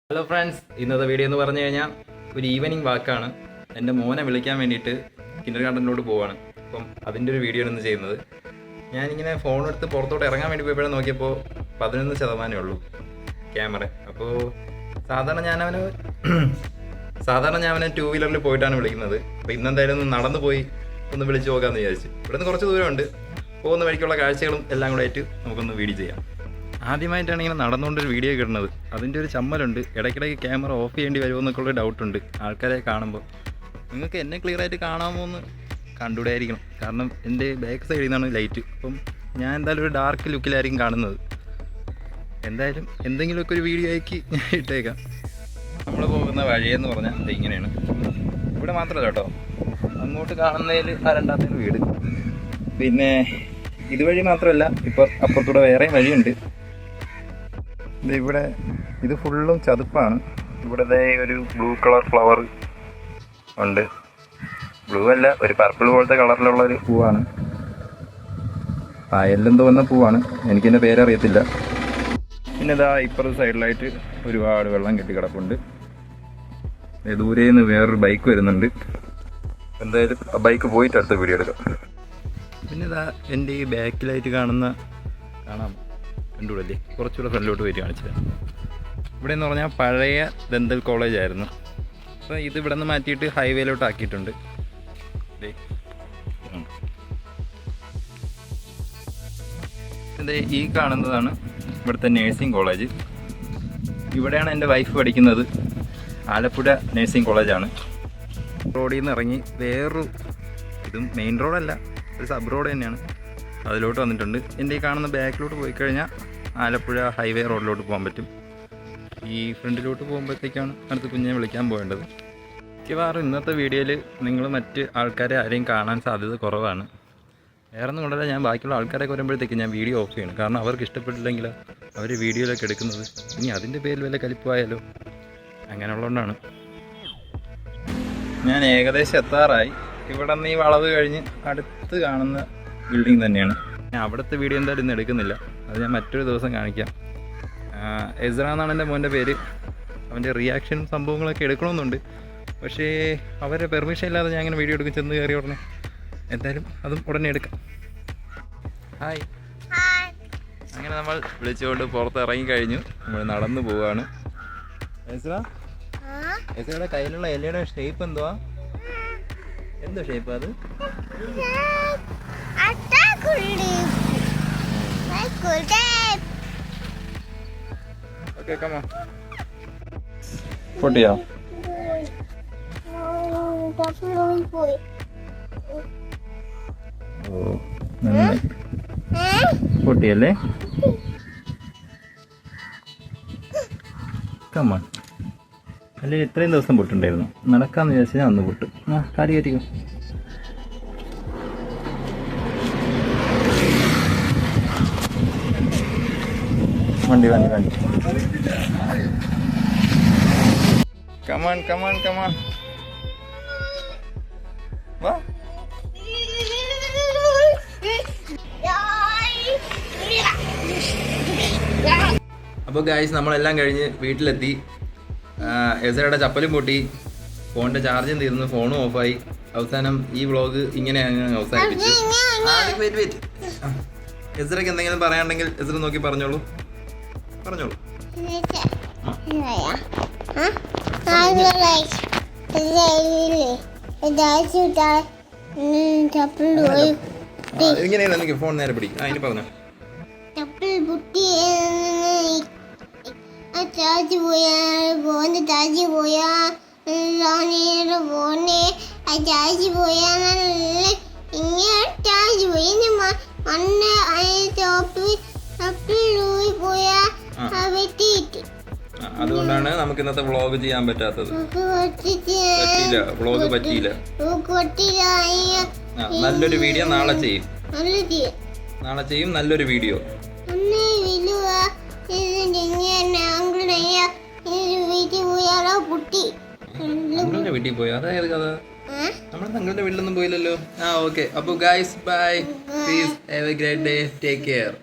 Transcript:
Hello friends, ഇന്നത്തെ video എന്ന് പറഞ്ഞു കഴിഞ്ഞാൽ ഒരു ഈവനിങ് വാക്കാണ്. എൻ്റെ മോനെ വിളിക്കാൻ വേണ്ടിയിട്ട് കിൻഡർ ഗാർഡനിലോട്ട് പോവാണ്. അപ്പം അതിൻ്റെ ഒരു വീഡിയോ ആണ് ഇന്ന് ചെയ്യുന്നത്. ഞാനിങ്ങനെ ഫോൺ എടുത്ത് പുറത്തോട്ട് ഇറങ്ങാൻ വേണ്ടി പോയപ്പോഴും നോക്കിയപ്പോൾ 11% ഉള്ളൂ ക്യാമറ. അപ്പോൾ സാധാരണ ഞാൻ അവനെ 2 വീലറിൽ പോയിട്ടാണ് വിളിക്കുന്നത്. അപ്പോൾ ഇന്നെന്തായാലും ഒന്ന് നടന്നു പോയി ഒന്ന് വിളിച്ച് നോക്കാമെന്ന് വിചാരിച്ചു. ഇവിടെ നിന്ന് കുറച്ച് ദൂരമുണ്ട്. പോകുന്ന വഴിക്കുള്ള കാഴ്ചകളും എല്ലാം കൂടെ ആയിട്ട് നമുക്കൊന്ന് വീഡിയോ ചെയ്യാം. ആദ്യമായിട്ടാണ് ഇങ്ങനെ നടന്നുകൊണ്ടൊരു വീഡിയോ കിട്ടുന്നത്. അതിൻ്റെ ഒരു ചമ്മലുണ്ട്. ഇടയ്ക്കിടയ്ക്ക് ക്യാമറ ഓഫ് ചെയ്യേണ്ടി വരുമോ എന്നൊക്കെയുള്ള ഡൗട്ടുണ്ട് ആൾക്കാരെ കാണുമ്പോൾ. നിങ്ങൾക്ക് എന്നെ ക്ലിയറായിട്ട് കാണാമോ എന്ന് കണ്ടുകൂടായിരിക്കണം. കാരണം എൻ്റെ ബാക്ക് സൈഡിൽ നിന്നാണ് ലൈറ്റ്. അപ്പം ഞാൻ എന്തായാലും ഒരു ഡാർക്ക് ലുക്കിലായിരിക്കും കാണുന്നത്. എന്തായാലും എന്തെങ്കിലുമൊക്കെ ഒരു വീഡിയോ ആക്കി ഞാൻ ഇട്ടേക്കാം. നമ്മൾ പോകുന്ന വഴിയെന്ന് പറഞ്ഞാൽ അത് ഇങ്ങനെയാണ്. ഇവിടെ മാത്രമല്ല കേട്ടോ, അങ്ങോട്ട് കാണുന്നതിൽ ആ രണ്ടാമത്തെ വീട്. പിന്നെ ഇതുവഴി മാത്രമല്ല, ഇപ്പോൾ അപ്പുറത്തൂടെ വേറെയും വഴിയുണ്ട്. ഇവിടെ ഇത് ഫുള്ളും ചതുപ്പാണ്. ഇവിടെ ഒരു ബ്ലൂ കളർ ഫ്ലവർ ഉണ്ട്. ബ്ലൂ അല്ല, ഒരു പർപ്പിൾ പോലത്തെ കളറിലുള്ള ഒരു പൂവാണ്. പായലിലും തോന്നുന്ന പൂവാണ്, എനിക്കെൻ്റെ പേരറിയത്തില്ല. പിന്നെ ഇതാ ഇപ്പുറത്തെ സൈഡിലായിട്ട് ഒരുപാട് വെള്ളം കെട്ടിക്കിടപ്പുണ്ട്. ദൂരെ നിന്ന് വേറൊരു ബൈക്ക് വരുന്നുണ്ട്. എന്തായാലും ആ ബൈക്ക് പോയിട്ട് അടുത്ത വീഡിയോ എടുക്കാം. പിന്നെ ഇതാ എൻ്റെ ഈ ബാക്കിലായിട്ട് കാണാം കണ്ടുകൂടല്ലേ, കുറച്ചുകൂടെ ഫ്രണ്ടിലോട്ട് പോയിട്ട് കാണിച്ചത്. ഇവിടെ എന്ന് പറഞ്ഞാൽ പഴയ ദന്തൽ കോളേജായിരുന്നു. അപ്പോൾ ഇത് ഇവിടെ നിന്ന് മാറ്റിയിട്ട് ഹൈവേയിലോട്ട് ആക്കിയിട്ടുണ്ട്. അതെ, ഈ കാണുന്നതാണ് ഇവിടുത്തെ നേഴ്സിംഗ് കോളേജ്. ഇവിടെയാണ് എൻ്റെ വൈഫ് പഠിക്കുന്നത്. ആലപ്പുഴ നേഴ്സിംഗ് കോളേജാണ്. റോഡിൽ നിന്ന് ഇറങ്ങി ഇതും മെയിൻ റോഡല്ല, ഒരു സബ് റോഡ് തന്നെയാണ്, അതിലോട്ട് വന്നിട്ടുണ്ട്. എൻ്റെ ഈ കാണുന്ന ബാക്കിലോട്ട് പോയി കഴിഞ്ഞാൽ ആലപ്പുഴ ഹൈവേ റോഡിലോട്ട് പോകാൻ പറ്റും. ഈ ഫ്രണ്ടിലോട്ട് പോകുമ്പോഴത്തേക്കാണ് അടുത്ത് കുഞ്ഞിനെ വിളിക്കാൻ പോകേണ്ടത്. മിക്കവാറും ഇന്നത്തെ വീഡിയോയിൽ നിങ്ങൾ മറ്റ് ആൾക്കാരെ ആരെയും കാണാൻ സാധ്യത കുറവാണ്. വേറെ ഒന്നും കൊണ്ടല്ല, ഞാൻ ബാക്കിയുള്ള ആൾക്കാരൊക്കെ വരുമ്പോഴത്തേക്ക് ഞാൻ വീഡിയോ ഓഫ് ചെയ്യണം. കാരണം അവർക്ക് ഇഷ്ടപ്പെട്ടില്ലെങ്കിൽ അവർ വീഡിയോയിലൊക്കെ എടുക്കുന്നത്. ഇനി അതിൻ്റെ പേരിൽ വല്ല കലിപ്പായാലോ, അങ്ങനെയുള്ളതുകൊണ്ടാണ്. ഞാൻ ഏകദേശം എത്താറായി. ഇവിടെ നിന്ന് ഈ വളവ് കഴിഞ്ഞ് അടുത്ത് കാണുന്ന ബിൽഡിംഗ് തന്നെയാണ്. ഞാൻ അവിടുത്തെ വീഡിയോ എന്തായാലും ഇന്ന് എടുക്കുന്നില്ല, അത് ഞാൻ മറ്റൊരു ദിവസം കാണിക്കാം. എസ്ര എന്നാണ് എൻ്റെ മോൻ്റെ പേര്. അവൻ്റെ റിയാക്ഷനും സംഭവങ്ങളൊക്കെ എടുക്കണമെന്നുണ്ട്, പക്ഷേ അവരെ പെർമിഷൻ ഇല്ലാതെ ഞാൻ അങ്ങനെ വീഡിയോ എടുക്കും ചെന്ന് കയറി ഉടനെ. എന്തായാലും അതും ഉടനെ എടുക്കാം. ഹായ്. അങ്ങനെ നമ്മൾ വിളിച്ചുകൊണ്ട് പുറത്ത് ഇറങ്ങിക്കഴിഞ്ഞു. നമ്മൾ നടന്നു പോവുകയാണ്. എസ്രയുടെ കയ്യിലുള്ള എലയുടെ ഷേപ്പ് എന്തുവാ? എന്തോ ഷേപ്പ് അത്? Okay, come on. പൊട്ടിയോ? പൊട്ടിയല്ലേ? Come on. അല്ലെങ്കിൽ ഇത്രയും ദിവസം പൊട്ടുണ്ടായിരുന്നു. നടക്കാമെന്ന് വിചാരിച്ചാൽ ഞാൻ അന്ന് പൊട്ടു. കാര്യം കയറ്റിക്കോ. വണ്ടി കമാൻ വാ. അപ്പോൾ ഗായ്സ്, നമ്മളെല്ലാം കഴിഞ്ഞ് വീട്ടിലെത്തി. എസ്രയുടെ ചപ്പലും പൊട്ടി, ഫോണിൻ്റെ ചാർജും തീർന്നു, ഫോണും ഓഫായി. അവസാനം ഈ വ്ളോഗ് ഇങ്ങനെ അവസാനിപ്പിച്ചു. എസ്രയ്ക്ക് എന്തെങ്കിലും പറയാനുണ്ടെങ്കിൽ എസ്ര നോക്കി പറഞ്ഞോളൂ. ഇങ്ങനെയാണ് എനിക്ക് ഫോൺ നേരെ പിടിക്കും. അതിന് പറഞ്ഞോ. ചാർജ് പോയാ ഫോണിന്റെ ചാർജ് പോയാ ഫോണ് ചാർജ് പോയാ ഇങ്ങനെ ചാർജ് പോയി മണ്ണ് പോയാ വെട്ടിയിട്ട്. അതുകൊണ്ടാണ് നമുക്ക് ഇന്നത്തെ വ്ളോഗ് ചെയ്യാൻ പറ്റാത്തത്. വ്ളോഗ് പറ്റിയില്ല. നല്ലൊരു വീഡിയോ നാളെ ചെയ്യും. നല്ലൊരു വീഡിയോ. വീട്ടിൽ പോയി അതായത് കഥ. നമ്മൾ തങ്ങളുടെ വീട്ടിലൊന്നും പോയില്ലല്ലോ. ഓക്കെ. അപ്പോൾ guys, bye. Please have a great day. Take care.